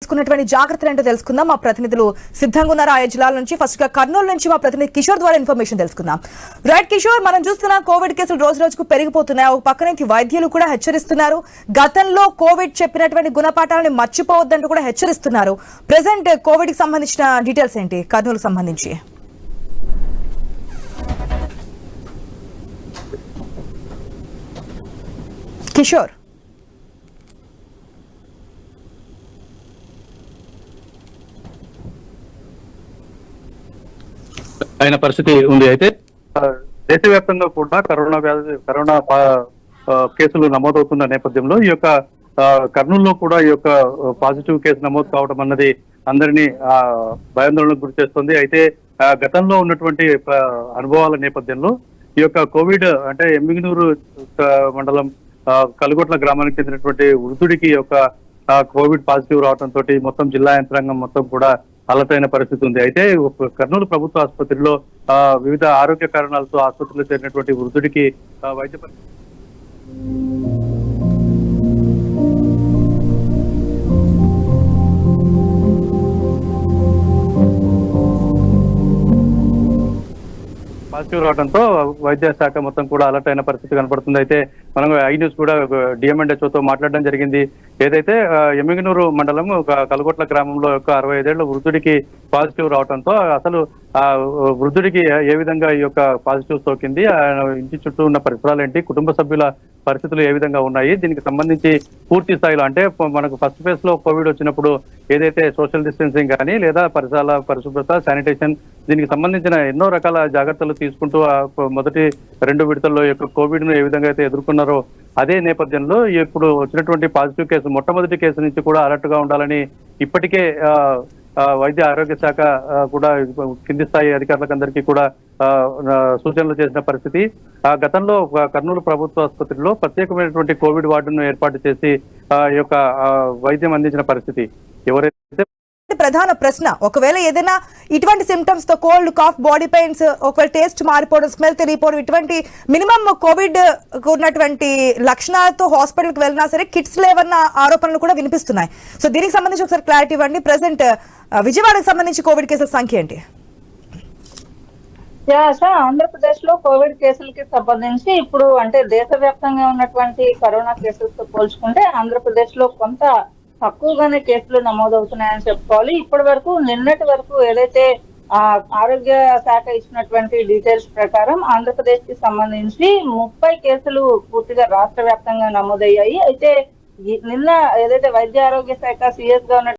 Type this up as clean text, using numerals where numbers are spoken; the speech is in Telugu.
తీసుకున్నటువంటి జాగ్రత్తలు ఏంటో తెలుసుకుందాం. మా ప్రతినిధులు సిద్ధంగా ఉన్నారు ఆయా జిల్లాల నుంచి. ఫస్ట్ గా కర్నూలు నుంచి మా ప్రతినిధి కిషోర్ ద్వారా ఇన్ఫర్మేషన్ తెలుసుకుందాం. రైట్ కిషోర్, మనం చూస్తున్నాం కోవిడ్ కేసులు రోజు రోజుకు పెరిగిపోతున్నాయి. ఒక పక్క నుంచి వైద్యులు కూడా హెచ్చరిస్తున్నారు, గతంలో కోవిడ్ చెప్పినటువంటి గుణపాఠాలను మర్చిపోవద్దంటూ కూడా హెచ్చరిస్తున్నారు. ప్రెసెంట్ కోవిడ్ కి సంబంధించిన డీటెయిల్స్ ఏంటి కర్నూలుకు సంబంధించి? కిషోర్, అయిన పరిస్థితి ఉంది. అయితే దేశవ్యాప్తంగా కూడా కరోనా కేసులు నమోదవుతున్న నేపథ్యంలో ఈ యొక్క కర్నూలులో కూడా ఈ యొక్క పాజిటివ్ కేసు నమోదు కావడం అన్నది అందరినీ భయాందోళనకు గురి చేస్తుంది. అయితే గతంలో ఉన్నటువంటి అనుభవాల నేపథ్యంలో ఈ యొక్క కోవిడ్ అంటే ఎమ్మిగనూరు మండలం కలుగొట్ల గ్రామానికి చెందినటువంటి వృద్ధుడికి యొక్క కోవిడ్ పాజిటివ్ రావడంతో మొత్తం జిల్లా యంత్రాంగం మొత్తం కూడా అలర్ట్ అయిన పరిస్థితి ఉంది. అయితే కర్నూలు ప్రభుత్వ ఆసుపత్రిలో వివిధ ఆరోగ్య కారణాలతో ఆసుపత్రిలో చేరినటువంటి వృద్ధుడికి వైద్య పాజిటివ్ రావడంతో వైద్య శాఖ మొత్తం కూడా అలర్ట్ అయిన పరిస్థితి కనపడుతుంది. అయితే మనం ఐ న్యూస్ కూడా డిఎంఎండ్హెచ్ఓతో మాట్లాడడం జరిగింది. ఏదైతే ఎమ్మిగనూరు మండలం కలగొట్ల గ్రామంలో 65 ఏళ్ల వృద్ధుడికి పాజిటివ్ రావడంతో అసలు ఆ వృద్ధుడికి ఏ విధంగా ఈ యొక్క పాజిటివ్ సోకింది, ఇంటి చుట్టూ ఉన్న పరిసరాలు ఏంటి, కుటుంబ సభ్యుల పరిస్థితులు ఏ విధంగా ఉన్నాయి, దీనికి సంబంధించి పూర్తి స్థాయిలో అంటే మనకు ఫస్ట్ ఫేజ్ లో కోవిడ్ వచ్చినప్పుడు ఏదైతే సోషల్ డిస్టెన్సింగ్ కానీ లేదా పరిసరాల పరిశుభ్రత, శానిటేషన్, దీనికి సంబంధించిన ఎన్నో రకాల జాగ్రత్తలు తీసుకుంటూ మొదటి 2 విడతల్లో యొక్క కోవిడ్ ను ఏ విధంగా అయితే ఎదుర్కొన్నారో అదే నేపథ్యంలో ఇప్పుడు వచ్చినటువంటి పాజిటివ్ కేసు మొట్టమొదటి కేసు నుంచి కూడా అలర్ట్ గా ఉండాలని ఇప్పటికే వైద్య ఆరోగ్య శాఖ కూడా కింది స్థాయి అధికారులకు అందరికీ కూడా సూచనలు చేసిన పరిస్థితి. గతంలో కర్నూలు ప్రభుత్వ ఆసుపత్రిలో ప్రత్యేకమైనటువంటి కోవిడ్ వార్డును ఏర్పాటు చేసి ఈ యొక్క వైద్యం అందించిన పరిస్థితి. ఎవరైతే ప్రధాన ప్రశ్న, ఒకవేళ ఏదైనా ఇటువంటి సిమ్టమ్స్ తో కోల్డ్, కాఫ్, బాడీ పెయిన్స్, ఒకవేళ టేస్ట్ మారిపోవడం, స్మెల్ తెలియపోవడం, ఇటువంటి మినిమం కోవిడ్ ఉన్నటువంటి లక్షణాలతో హాస్పిటల్ కి వెళ్ళినా సరే కిట్స్ లేవన్న ఆరోపణలు కూడా వినిపిస్తున్నాయి. సో దీనికి సంబంధించి ఒకసారి క్లారిటీ ఇవ్వండి. ప్రెసెంట్ విజయవాడకు సంబంధించి కోవిడ్ కేసుల సంఖ్య ఏంటి? ఆంధ్రప్రదేశ్ లో కోవిడ్ కేసులకి సంబంధించి ఇప్పుడు అంటే దేశవ్యాప్తంగా ఉన్నటువంటి కరోనా కేసులతో పోల్చుకుంటే ఆంధ్రప్రదేశ్ లో కొంత తక్కువగానే కేసులు నమోదవుతున్నాయని చెప్పుకోవాలి. ఇప్పటి వరకు నిన్నటి వరకు ఏదైతే ఆరోగ్య శాఖ ఇచ్చినటువంటి డీటెయిల్స్ ప్రకారం ఆంధ్రప్రదేశ్ కి సంబంధించి 30 కేసులు పూర్తిగా రాష్ట్ర వ్యాప్తంగా నమోదయ్యాయి. అయితే నిన్న ఏదైతే వైద్య ఆరోగ్య శాఖ సిఎస్ గా ఉన్న